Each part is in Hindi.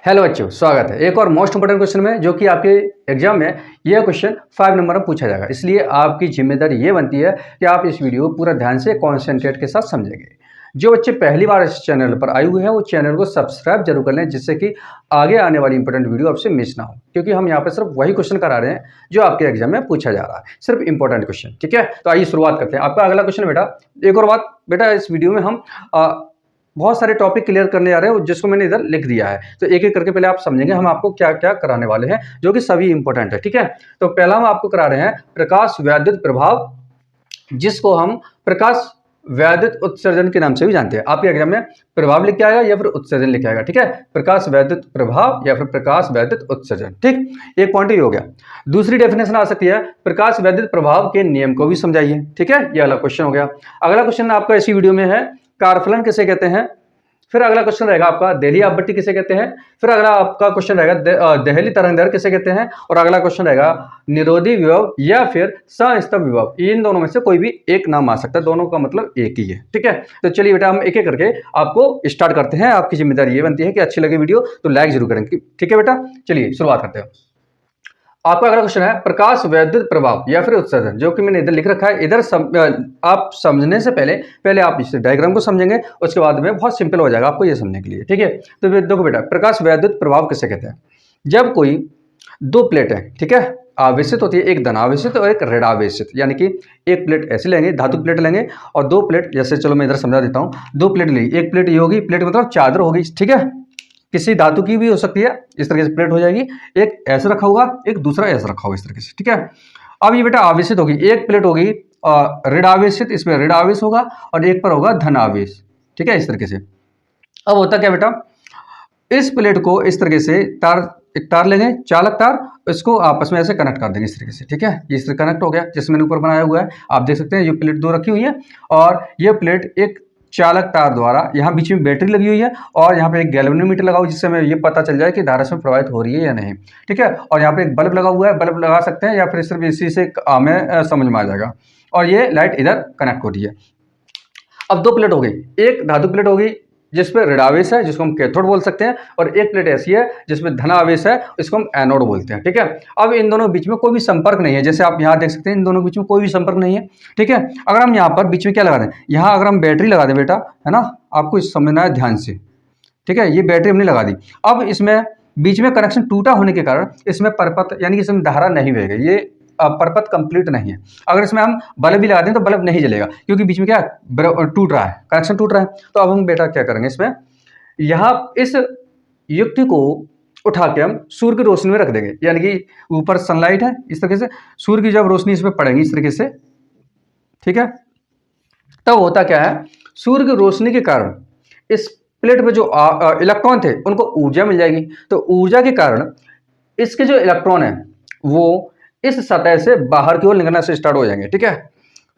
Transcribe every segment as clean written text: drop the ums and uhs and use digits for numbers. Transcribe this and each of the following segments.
हेलो बच्चों, स्वागत है एक और मोस्ट इंपोर्टेंट क्वेश्चन में, जो कि आपके एग्जाम में यह क्वेश्चन 5 नंबर में पूछा जाएगा। इसलिए आपकी जिम्मेदारी ये बनती है कि आप इस वीडियो को पूरा ध्यान से कॉन्सेंट्रेट के साथ समझेंगे। जो बच्चे पहली बार इस चैनल पर आए हुए हैं वो चैनल को सब्सक्राइब जरूर कर लें, जिससे कि आगे आने वाली इंपॉर्टेंट वीडियो आपसे मिस ना हो, क्योंकि हम यहाँ पर सिर्फ वही क्वेश्चन करा रहे हैं जो आपके एग्जाम में पूछा जा रहा है, सिर्फ इंपॉर्टेंट क्वेश्चन। ठीक है, तो आइए शुरुआत करते हैं। आपका अगला क्वेश्चन बेटा, एक और बात बेटा, इस वीडियो में हम बहुत सारे टॉपिक क्लियर करने जा रहे हैं, जिसको मैंने इधर लिख दिया है। तो एक एक करके पहले आप समझेंगे हम आपको क्या क्या कराने वाले हैं, जो कि सभी इंपॉर्टेंट है। ठीक है, तो पहला हम आपको करा रहे हैं प्रकाश वैद्युत प्रभाव, जिसको हम प्रकाश वैद्युत उत्सर्जन के नाम से भी जानते हैं। आपके एग्जाम में प्रभाव लिख के आएगा या फिर उत्सर्जन लिख के आएगा। ठीक है, प्रकाश वैद्युत प्रभाव या फिर प्रकाश वैद्युत उत्सर्जन। ठीक, एक पॉइंट ही हो गया। दूसरी डेफिनेशन आ सकती है, प्रकाश वैद्युत प्रभाव के नियम को भी समझाइए। ठीक है, ये अगला क्वेश्चन हो गया। अगला क्वेश्चन आपका इसी वीडियो में है, कारफलन किसे कहते हैं। फिर अगला क्वेश्चन रहेगा आपका देहली आपबत्ती किसे कहते हैं। फिर अगला आपका क्वेश्चन रहेगा देहली तरंगदैर्घ्य किसे कहते हैं। और अगला क्वेश्चन रहेगा निरोधी विभव या फिर संस्तंभ विभव। इन दोनों में से कोई भी एक नाम आ सकता है, दोनों का मतलब एक ही है। ठीक है, तो चलिए बेटा हम एक एक करके आपको स्टार्ट करते हैं। आपकी जिम्मेदारी ये बनती है कि अच्छी लगे वीडियो तो लाइक जरूर करेंगे। ठीक है बेटा, चलिए शुरुआत करते हैं। आपका अगला क्वेश्चन है प्रकाश वैद्युत प्रभाव या फिर उत्सर्जन, जो कि मैंने इधर लिख रखा है। इधर आप समझने से पहले आप इस डायग्राम को समझेंगे, उसके बाद में बहुत सिंपल हो जाएगा आपको ये समझने के लिए। ठीक है, तो देखो बेटा, प्रकाश वैद्युत प्रभाव किसे कहते हैं। जब कोई दो प्लेट है, ठीक है, आवेशित होती है, एक धनावेशित और एक ऋणावेशित, यानी कि एक प्लेट ऐसे लेंगे, धातु प्लेट लेंगे, और दो प्लेट, जैसे चलो मैं इधर समझा देता हूँ। दो प्लेट ली, एक प्लेट ये होगी, प्लेट मतलब चादर होगी। ठीक है, किसी धातु की भी हो सकती है, इस तरीके से प्लेट हो जाएगी। एक ऐसे रखा होगा, एक दूसरा ऐसे रखा होगा, इस तरीके से। ठीक है, अब ये बेटा आवेशित होगी, एक प्लेट होगी ऋणावेशित, इसमें ऋणावेश होगा, और एक पर होगा धनावेश। ठीक है, इस तरीके से। अब होता क्या बेटा, इस प्लेट को इस तरीके से एक तार लेंगे, चालक तार, इसको आपस में ऐसे कनेक्ट कर देंगे इस तरीके से। ठीक है, ये इस तरह कनेक्ट हो गया, जिसमें मैंने ऊपर बनाया हुआ है। आप देख सकते हैं ये प्लेट दो रखी हुई है, और ये प्लेट एक चालक तार द्वारा, यहाँ बीच में बैटरी लगी हुई है, और यहाँ पे एक गैल्वेनोमीटर लगा हुआ है, जिससे हमें ये पता चल जाए कि धारा इसमें प्रवाहित हो रही है या नहीं। ठीक है, और यहाँ पे एक बल्ब लगा हुआ है, बल्ब लगा सकते हैं, या फिर सिर्फ इसी से हमें समझ में आ जाएगा। और ये लाइट इधर कनेक्ट हो रही है। अब दो प्लेट हो गई, एक धातु प्लेट हो गई जिसमें ऋणावेश है, जिसको हम कैथोड बोल सकते हैं, और एक प्लेट ऐसी है जिसमें धनावेश है, इसको हम एनोड बोलते हैं। ठीक है, अब इन दोनों के बीच में कोई भी संपर्क नहीं है, जैसे आप यहाँ देख सकते हैं, इन दोनों के बीच में कोई भी संपर्क नहीं है। ठीक है, अगर हम यहाँ पर बीच में क्या लगा दें, यहाँ अगर हम बैटरी लगा दें बेटा, है ना, आपको समझना है ध्यान से। ठीक है, ये बैटरी हमने लगा दी। अब इसमें बीच में कनेक्शन टूटा होने के कारण इसमें परपथ यानी कि इसमें धारा नहीं बहेगी, ये परपथ कंप्लीट नहीं है। अगर इसमें हम बल्ब भी लगा दें तो बल्ब नहीं जलेगा, क्योंकि बीच में क्या टूट रहा है, कनेक्शन टूट रहा है। तो अब हम बेटा क्या करेंगे, इसमें यहाँ इस युक्ति को उठा के हम सूर्य की रोशनी में रख देंगे, यानी कि ऊपर सनलाइट है, इस तरीके से सूर्य की जब रोशनी इस पर पड़ेगी इस तरीके से, ठीक है, तब होता क्या है, सूर्य की रोशनी के कारण इस प्लेट में जो इलेक्ट्रॉन थे उनको ऊर्जा मिल जाएगी। तो ऊर्जा के कारण इसके जो इलेक्ट्रॉन है वो इस सतह से बाहर की ओर निकलना से स्टार्ट हो जाएंगे। ठीक है,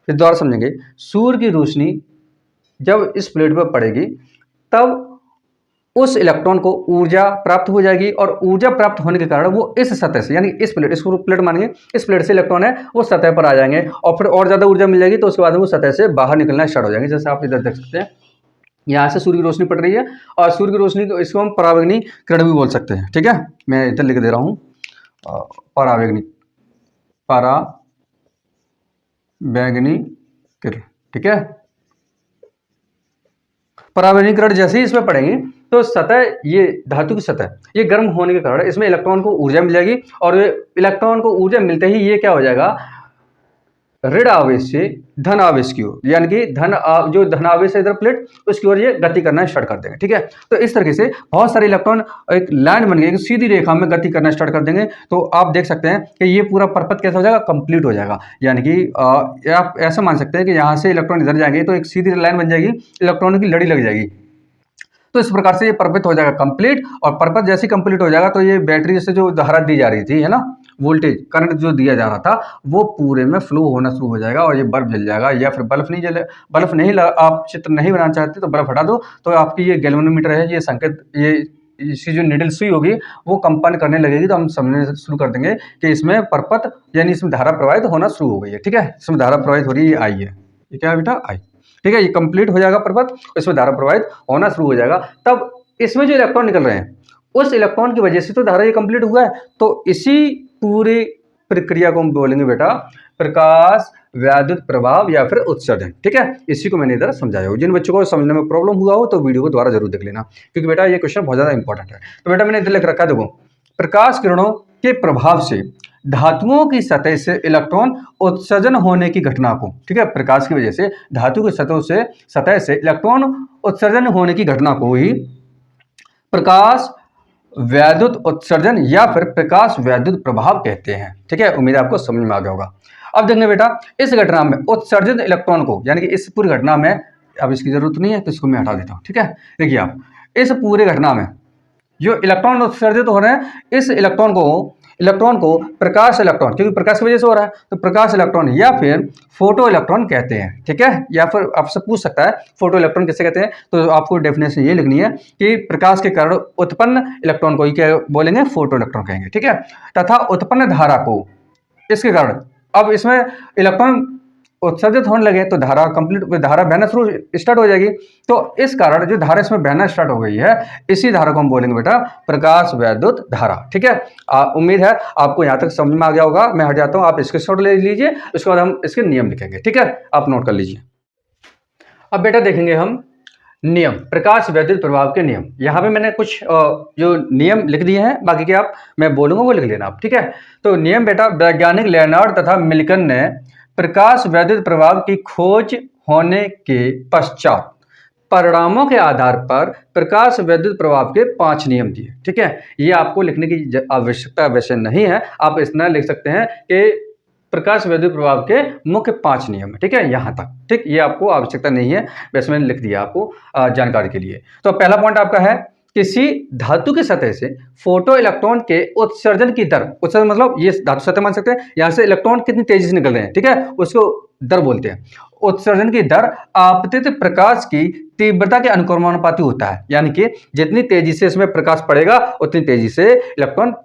फिर दोबारा समझेंगे, सूर्य की रोशनी जब इस प्लेट पर पड़ेगी तब उस इलेक्ट्रॉन को ऊर्जा प्राप्त हो जाएगी, और ऊर्जा प्राप्त होने के कारण वो इस सतह से, यानी इस प्लेट, इसको प्लेट मानेंगे, इस प्लेट से इलेक्ट्रॉन है वो सतह पर आ जाएंगे, और फिर और ज्यादा ऊर्जा मिल जाएगी, तो उसके बाद वो सतह से बाहर निकलना स्टार्ट हो जाएंगे। जैसे आप इधर देख सकते हैं, यहाँ से सूर्य की रोशनी पड़ रही है, और सूर्य की रोशनी को, इसको हम परावैंगनी किरण भी बोल सकते हैं। ठीक है, मैं इधर लिख दे रहा हूँ, परावैंगनी किरण। ठीक है, परावैंगनी किरण जैसे ही इसमें पड़ेंगी तो सतह, ये धातु की सतह, ये गर्म होने के कारण इसमें इलेक्ट्रॉन को ऊर्जा मिल जाएगी, और इलेक्ट्रॉन को ऊर्जा मिलते ही ये क्या हो जाएगा, ऋण आवेश से धन आवेश की ओर, यानी कि जो धनावेश है इधर प्लेट, उसकी ओर ये गति करना स्टार्ट कर देंगे। ठीक है, तो इस तरीके से बहुत सारे इलेक्ट्रॉन एक लाइन बन गई, एक सीधी रेखा में गति करना स्टार्ट कर देंगे। तो आप देख सकते हैं कि ये पूरा परपथ कैसा हो जाएगा, कंप्लीट हो जाएगा। यानी कि आप ऐसा मान सकते हैं कि यहाँ से इलेक्ट्रॉन इधर जाएंगे तो एक सीधी लाइन बन जाएगी, इलेक्ट्रॉनों की लड़ी लग जाएगी। तो इस प्रकार से ये परपथ हो जाएगा कंप्लीट, और परपथ जैसे कंप्लीट हो जाएगा तो ये बैटरी से जो धारा दी जा रही थी, है ना, वोल्टेज करंट जो दिया जा रहा था, वो पूरे में फ्लो होना शुरू हो जाएगा, और ये बल्ब जल जाएगा। या फिर बल्ब नहीं जले, बल्ब नहीं आप चित्र नहीं बनाना चाहते तो बल्ब हटा दो, तो आपकी ये गैल्वेनोमीटर है, ये संकेत, ये इसकी जो निडल सुई होगी वो कंपन करने लगेगी, तो हम समझने शुरू कर देंगे कि इसमें परपथ यानी इसमें धारा प्रवाहित होना शुरू हो गई है। ठीक है, इसमें धारा प्रवाहित हो रही है, ये आई है, ये क्या है बेटा, आई। ठीक है, ये कंप्लीट हो जाएगा परपथ, इसमें धारा प्रवाहित होना शुरू हो जाएगा। तब इसमें जो इलेक्ट्रॉन निकल रहे हैं उस इलेक्ट्रॉन की वजह से तो धारा ये कंप्लीट हुआ है। तो इसी पूरी प्रक्रिया को हम बोलेंगे बेटा प्रकाश वैद्युत प्रभाव या फिर उत्सर्जन। ठीक है, इसी को मैंने इधर समझाया हो। जिन बच्चों को समझने में प्रॉब्लम हुआ हो तो वीडियो को दोबारा जरूर देख लेना, क्योंकि बेटा ये क्वेश्चन बहुत ज्यादा इंपॉर्टेंट है। तो बेटा मैंने इधर लिख रखा है, देखो प्रकाश किरणों के प्रभाव से धातुओं की सतह से इलेक्ट्रॉन उत्सर्जन होने की घटना को, ठीक है, प्रकाश की वजह से धातु की सतह से इलेक्ट्रॉन उत्सर्जन होने की घटना को ही प्रकाश वैद्युत उत्सर्जन या फिर प्रकाश वैद्युत प्रभाव कहते हैं। ठीक है, उम्मीद है आपको समझ में आ गया होगा। अब देखेंगे बेटा इस घटना में उत्सर्जित इलेक्ट्रॉन को, यानी कि इस पूरी घटना में, अब इसकी जरूरत नहीं है तो इसको मैं हटा देता हूं। ठीक है, देखिए आप इस पूरी घटना में जो इलेक्ट्रॉन उत्सर्जित हो रहे हैं, इस इलेक्ट्रॉन को प्रकाश इलेक्ट्रॉन, क्योंकि प्रकाश की वजह से हो रहा है तो प्रकाश इलेक्ट्रॉन या फिर फोटो इलेक्ट्रॉन कहते हैं। ठीक है, या फिर आपसे पूछ सकता है फोटो इलेक्ट्रॉन किसे कहते हैं, तो आपको डेफिनेशन ये लिखनी है कि प्रकाश के कारण उत्पन्न इलेक्ट्रॉन को ही क्या बोलेंगे, फोटो इलेक्ट्रॉन कहेंगे। ठीक है, तथा उत्पन्न धारा को, इसके कारण अब इसमें इलेक्ट्रॉन उत्सर्जित होने लगे तो धारा बहना स्टार्ट हो जाएगी। तो इस कारण जो धारा इसमें बहना स्टार्ट हो गई है, इसी धारा को हम बोलेंगे बेटा प्रकाश वैद्युत धारा। ठीक है, उम्मीद है आपको यहां तक समझ में आ गया होगा। मैं हट जाता हूं, आप स्क्रीनशॉट ले लीजिए, उसके बाद हम इसके नियम लिखेंगे। ठीक है, आप नोट कर लीजिए। अब बेटा देखेंगे हम नियम, प्रकाश वैद्युत प्रभाव के नियम। यहाँ पे मैंने कुछ जो नियम लिख दिए हैं, बाकी के आप मैं बोलूंगा वो लिख लेना आप। ठीक है, तो नियम बेटा वैज्ञानिक लेनार्ड तथा मिल्टन ने प्रकाश वैद्युत प्रभाव की खोज होने के पश्चात परिणामों के आधार पर प्रकाश वैद्युत प्रभाव के 5 नियम दिए। ठीक है, ये आपको लिखने की आवश्यकता वैसे नहीं है, आप इतना लिख सकते हैं कि प्रकाश वैद्युत प्रभाव के मुख्य 5 नियम है। ठीक है, यहां तक ठीक, ये आपको आवश्यकता नहीं है, वैसे मैंने लिख दिया आपको जानकारी के लिए। तो पहला पॉइंट आपका है किसी धातु की सतह से फोटो इलेक्ट्रॉन के उत्सर्जन की दर, उत्सर्जन मतलब ये धातु सतह मान सकते हैं, यहां से इलेक्ट्रॉन कितनी तेजी से निकल रहे हैं, ठीक है, उसको दर बोलते हैं। उत्सर्जन की दर आपतित प्रकाश की तीव्रता के अनुक्रमानुपाती होता है, यानी कि जितनी तेजी से इसमें प्रकाश पड़ेगा उतनी तेजी से इलेक्ट्रॉन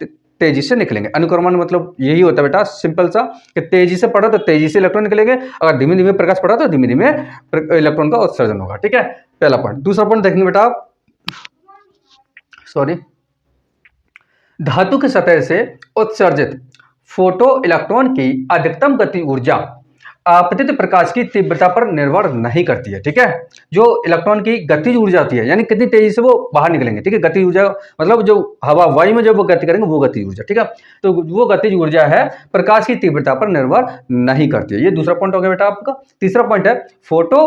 तेजी से निकलेंगे। अनुक्रमण मतलब यही होता है बेटा, सिंपल सा, कि तेजी से पड़ा तो तेजी से इलेक्ट्रॉन निकलेंगे, अगर धीमे धीमे प्रकाश पड़ा तो धीमे धीमे इलेक्ट्रॉन का उत्सर्जन होगा। ठीक है, पहला पॉइंट। दूसरा पॉइंट देखेंगे बेटा आप, धातु की सतह से उत्सर्जित फोटो इलेक्ट्रॉन की अधिकतम गति ऊर्जा आपतित प्रकाश की तीव्रता पर निर्भर नहीं करती है। ठीक है, जो इलेक्ट्रॉन की गतिज ऊर्जा होती है, यानी कितनी तेजी से वो बाहर निकलेंगे। ठीक है, गतिज ऊर्जा मतलब जो हवा वायु में जो वो गति करेंगे वो गतिज ऊर्जा। ठीक है, तो वो गतिज ऊर्जा है प्रकाश की तीव्रता पर निर्भर नहीं करती है। ये दूसरा पॉइंट हो गया बेटा आपका। तीसरा पॉइंट है फोटो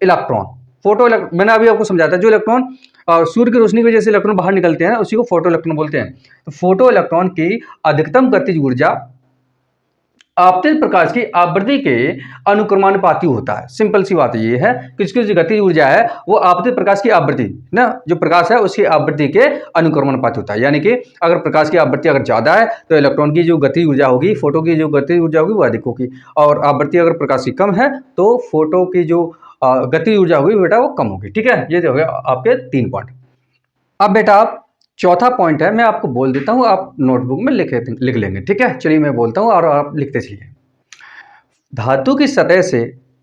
इलेक्ट्रॉन। मैंने अभी आपको समझाया था, जो इलेक्ट्रॉन सूर्य की रोशनी की वजह से इलेक्ट्रॉन बाहर निकलते हैं उसी को फोटो इलेक्ट्रॉन बोलते हैं। तो फोटो इलेक्ट्रॉन की अधिकतम गतिज ऊर्जा आपतित प्रकाश की आवृत्ति के अनुक्रमानुपाती होता है। सिंपल सी बात ये है कि इसकी जो गतिज ऊर्जा है वो आपतित प्रकाश की आवृत्ति ना, जो प्रकाश है उसकी आवृत्ति के अनुक्रमानुपाती होता है। यानी कि अगर प्रकाश की आवृत्ति अगर ज्यादा है तो इलेक्ट्रॉन की जो गतिज ऊर्जा होगी, फोटो की जो गतिज ऊर्जा होगी वो अधिक होगी, और आवृत्ति अगर प्रकाश की कम है तो फोटो की जो गतिज ऊर्जा होगी बेटा वो कम होगी। ठीक है, ये हो गया आपके 3 पॉइंट। अब बेटा आप चौथा पॉइंट है, मैं आपको बोल देता हूं, आप नोटबुक में लिख लेंगे। ठीक है, चलिए मैं बोलता हूं और आप लिखते चलिए। धातु की सतह से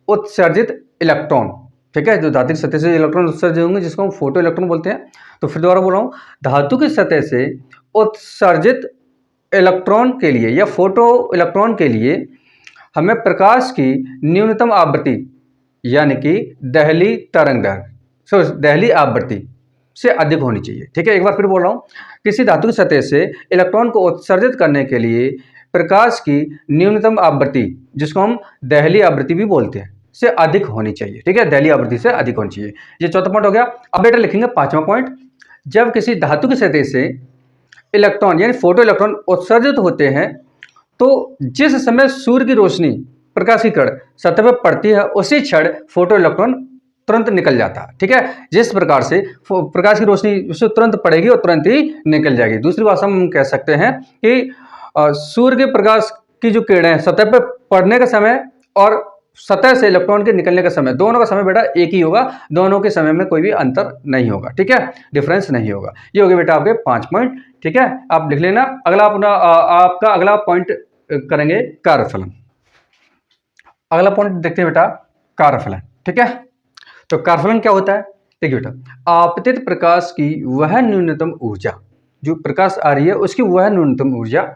उत्सर्जित इलेक्ट्रॉन, ठीक है, जो धातु की सतह से इलेक्ट्रॉन उत्सर्जित होंगे जिसको हम फोटो इलेक्ट्रॉन बोलते हैं। तो फिर दोबारा बोल रहा हूं, धातु की सतह से उत्सर्जित इलेक्ट्रॉन के लिए या फोटो इलेक्ट्रॉन के लिए हमें प्रकाश की न्यूनतम आवृत्ति यानी कि दहली तरंग दर, दहली आवृत्ति से अधिक होनी चाहिए। ठीक है, एक बार फिर बोल रहा हूं, किसी धातु की सतह से इलेक्ट्रॉन को उत्सर्जित करने के लिए प्रकाश की न्यूनतम आवृत्ति, जिसको हम दहली आवृत्ति भी बोलते हैं, से अधिक होनी चाहिए। ठीक है, दहली आवृत्ति से अधिक होनी चाहिए। ये चौथा पॉइंट हो गया। अब बेटा लिखेंगे 5वां पॉइंट, जब किसी धातु की सतह से इलेक्ट्रॉन यानी फोटो इलेक्ट्रॉन उत्सर्जित होते हैं तो जिस समय सूर्य की रोशनी, प्रकाश की किरण सतह पर पड़ती है उसी क्षण फोटो इलेक्ट्रॉन तुरंत निकल जाता है। ठीक है, जिस प्रकार से प्रकाश की रोशनी उससे तुरंत पड़ेगी और तुरंत ही निकल जाएगी। दूसरी भाषा में हम कह सकते हैं कि सूर्य के प्रकाश की जो किरणें सतह पर पड़ने का समय और सतह से इलेक्ट्रॉन के निकलने का समय, दोनों का समय बेटा एक ही होगा, दोनों के समय में कोई भी अंतर नहीं होगा। ठीक है, डिफरेंस नहीं होगा। ये हो गए बेटा आपके 5 पॉइंट। ठीक है, आप लिख लेना। अगला अपना आपका अगला पॉइंट करेंगे कार्यफलन। अगला पॉइंट देखते हैं बेटा कार्यफलन। ठीक है, तो कार्यफलन क्या होता है? देखिए बेटा, आपतित प्रकाश की वह न्यूनतम ऊर्जा जो प्रकाश आ रही है उसकी वह न्यूनतम ऊर्जा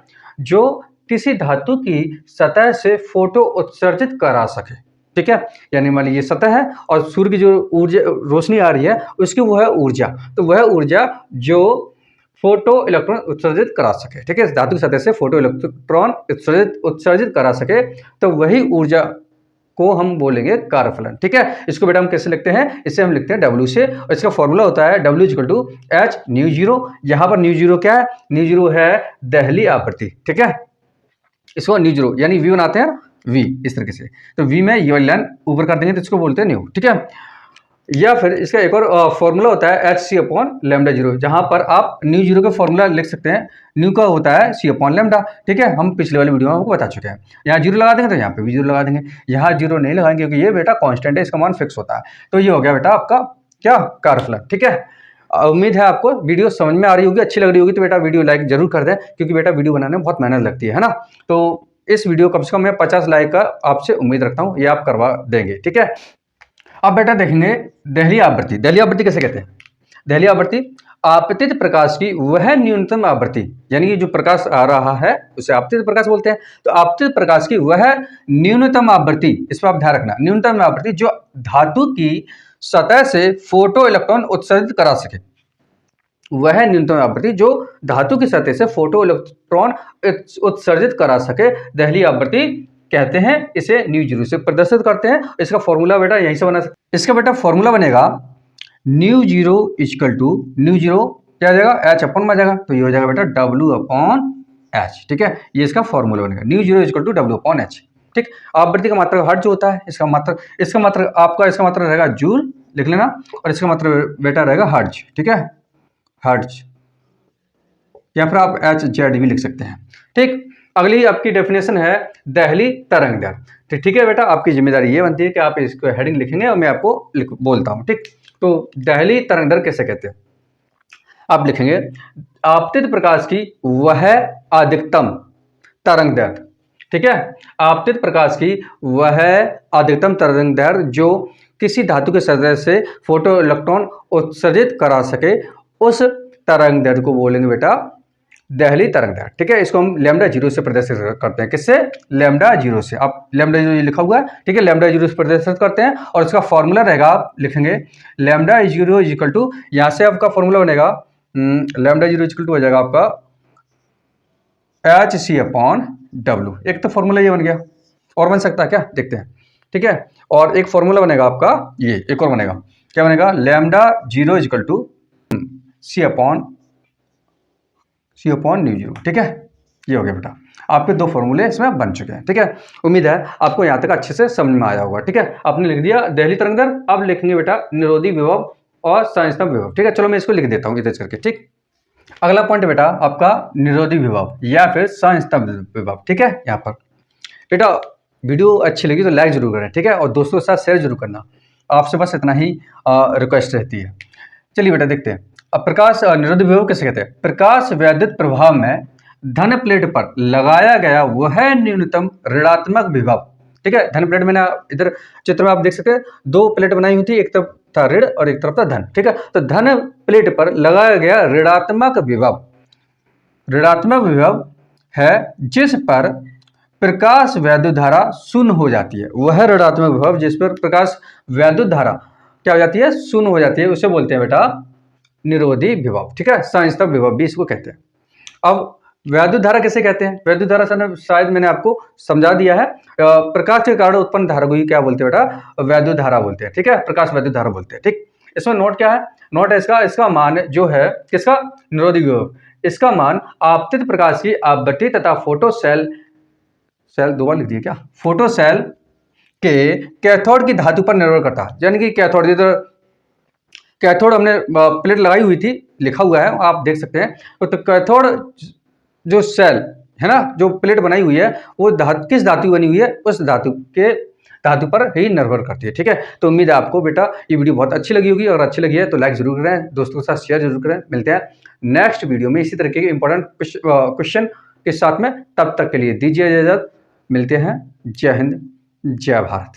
जो किसी धातु की सतह से फोटो उत्सर्जित करा सके। ठीक है, यानी मान लीजिए ये सतह है और सूर्य की जो ऊर्जा रोशनी आ रही है उसकी वह ऊर्जा, तो वह ऊर्जा जो फोटो इलेक्ट्रॉन उत्सर्जित करा सके। ठीक है, धातु की सतह से फोटो इलेक्ट्रॉन उत्सर्जित करा सके, तो वही ऊर्जा को हम बोलेंगे कार्यफलन। ठीक है, इसको बेटा हम कैसे लिखते हैं, इसे हम लिखते हैं W से, और इसका फॉर्मूला होता है W equal to H nu zero. यहाँ पर न्यू जीरो क्या है, न्यू जीरो है दहली आवृत्ति। ठीक है, इसको न्यू जीरो यानी V बनाते हैं V इस तरीके से, तो V में ये लाइन ऊपर कर देंगे तो इसको बोलते हैं न्यू। ठीक है, या फिर इसका एक और फॉर्मूला होता है HC अपॉन लैम्डा जीरो, जहां पर आप न्यू जीरो का फॉर्मूला लिख सकते हैं, न्यू का होता है C अपॉन लैम्डा। ठीक है, हम पिछले वाले वीडियो में आपको बता चुके हैं। यहाँ जीरो लगा देंगे तो यहाँ पे भी जीरो लगा देंगे, यहाँ जीरो नहीं लगाएंगे क्योंकि ये बेटा कांस्टेंट है, इसका मान फिक्स होता है। तो ये हो गया बेटा आपका क्या, कार्यफलन। ठीक है, उम्मीद है आपको वीडियो समझ में आ रही होगी, अच्छी लग रही होगी, तो बेटा वीडियो लाइक जरूर कर दें, क्योंकि बेटा वीडियो बनाने में बहुत मेहनत लगती है ना। तो इस वीडियो कम से कम मैं 50 लाइक का आपसे उम्मीद रखता हूँ, ये आप करवा देंगे। ठीक है, अब बेटा देखेंगे दहली आवृत्ति। दहली आवृत्ति कैसे कहते हैं, दहली आवृत्ति आपतित प्रकाश की वह न्यूनतम आवृत्ति, यानी कि जो प्रकाश आ रहा है उसे आपतित प्रकाश बोलते हैं। तो आपतित प्रकाश की वह न्यूनतम आवृत्ति, इस पर आप ध्यान रखना, न्यूनतम आवृत्ति जो धातु की सतह से फोटो इलेक्ट्रॉन उत्सर्जित करा सके, वह न्यूनतम आवृत्ति जो धातु की सतह से फोटो इलेक्ट्रॉन उत्सर्जित करा सके, दहली आवृत्ति कहते हैं। इसे न्यू जीरो से प्रदर्शित करते हैं। इसका फॉर्मूला बेटा यहीं से बना सकते, इसका बेटा फॉर्मूला बनेगा nu zero equal to, nu zero क्या आ जाएगा, H अपॉन में आ जाएगा, तो ये हो जाएगा बेटा W अपॉन H। ठीक है, ये इसका फॉर्मूला बनेगा, nu zero equal to W upon H। ठीक, आवृत्ति का मात्रक हर्ट्ज होता है, इसका मात्रक आपका इसका मात्रक रहेगा जूल, लिख लेना, और इसका मात्रक बेटा रहेगा हर्ट्ज। ठीक है, हर्ट्ज, या फिर आप HZ भी लिख सकते हैं। ठीक, अगली आपकी डेफिनेशन है दहली तरंग दर। तो ठीक है बेटा, आपकी जिम्मेदारी ये बनती है कि आप इसको हेडिंग लिखेंगे और मैं आपको बोलता हूँ। ठीक, तो दहली तरंग दर कैसे कहते हैं, आप लिखेंगे आपतित प्रकाश की वह अधिकतम तरंग दर। ठीक है, आपतित प्रकाश की वह अधिकतम तरंग दर जो किसी धातु के सतह से फोटो इलेक्ट्रॉन उत्सर्जित करा सके, उस तरंग दर को बोलेंगे बेटा दहली तरंग दर। ठीक है, इसको हम लैम्डा जीरो से प्रदर्शित करते हैं, किससे, लैम्डा जीरो से। आप लैम्डा जीरो ये लिखा हुआ है, ठीक है, लैम्डा जीरो से प्रदर्शित करते हैं, और इसका फॉर्मूला रहेगा, आप लिखेंगे लैम्डा जीरो इक्वल टू, यहाँ से आपका फॉर्मूला बनेगा लैम्डा जीरो इक्वल टू हो जाएगा आपका HC अपॉन W। एक तो फॉर्मूला ये बन गया, और बन सकता है क्या, देखते हैं। ठीक है, और एक फॉर्मूला बनेगा आपका ये, एक और बनेगा, क्या बनेगा, lambda zero equal to C upon nu zero. ठीक है, ये हो गया बेटा, आपके दो फॉर्मूले इसमें बन चुके हैं। ठीक है, उम्मीद है आपको यहाँ तक अच्छे से समझ में आया होगा। ठीक है, आपने लिख दिया दहली तरंग दर, अब लिखेंगे बेटा निरोधी विभव और संस्तंभ विभव। ठीक है, चलो मैं इसको लिख देता हूँ इधर करके। ठीक, अगला पॉइंट बेटा आपका निरोधी विभव या फिर संस्तंभ विभव। ठीक है, यहाँ पर बेटा वीडियो अच्छी लगी तो लाइक जरूर करें। ठीक है, और दोस्तों के साथ शेयर जरूर करना, आपसे बस इतना ही रिक्वेस्ट रहती है। चलिए बेटा देखते हैं, अब प्रकाश निरोधी विभव कैसे कहते हैं, प्रकाश वैद्युत प्रभाव में धन प्लेट पर लगाया गया वह न्यूनतम ऋणात्मक विभव। ठीक है, धन प्लेट में ना, इधर चित्र में आप देख सकते हैं दो प्लेट बनाई हुई थी, एक तरफ था ऋण और एक तरफ था धन। ठीक है, तो धन प्लेट पर लगाया गया ऋणात्मक विभव है जिस पर प्रकाश वैद्युत धारा शून्य हो जाती है, वह ऋणात्मक विभव जिस पर प्रकाश वैद्युत धारा क्या हो जाती है, शून्य हो जाती है, उसे बोलते हैं बेटा निरोधी विभव। ठीक है, संस्तंभ विभव भी इसको कहते हैं। अब वैद्युत धारा कैसे कहते हैं, वैद्युत धारा शायद मैंने आपको समझा दिया है, प्रकाश के कारण उत्पन्न धारा को ही क्या बोलते हैं बेटा, वैद्युत धारा बोलते हैं। ठीक है, प्रकाश वैद्युत धारा बोलते हैं। ठीक, इसमें नोट क्या है, नोट है इसका मान जो है किसका, निरोधी विभव, इसका मान आपतित प्रकाश की आवृत्ति तथा फोटो सेल दो बार लिख दिया क्या, फोटो सेल के कैथोड की धातु पर निर्भर करता है। यानी कि कैथोड हमने प्लेट लगाई हुई थी, लिखा हुआ है आप देख सकते हैं, तो कैथोड जो सेल है ना, जो प्लेट बनाई हुई है वो किस धातु बनी हुई है, उस धातु पर ही निर्भर करती है। ठीक है, तो उम्मीद है आपको बेटा ये वीडियो बहुत अच्छी लगी होगी, और अच्छी लगी है तो लाइक जरूर करें, दोस्तों के साथ शेयर जरूर करें। मिलते हैं नेक्स्ट वीडियो में इसी तरीके के इंपॉर्टेंट क्वेश्चन के साथ में, तब तक के लिए दीजिए इजाजत, मिलते हैं। जय हिंद, जय भारत।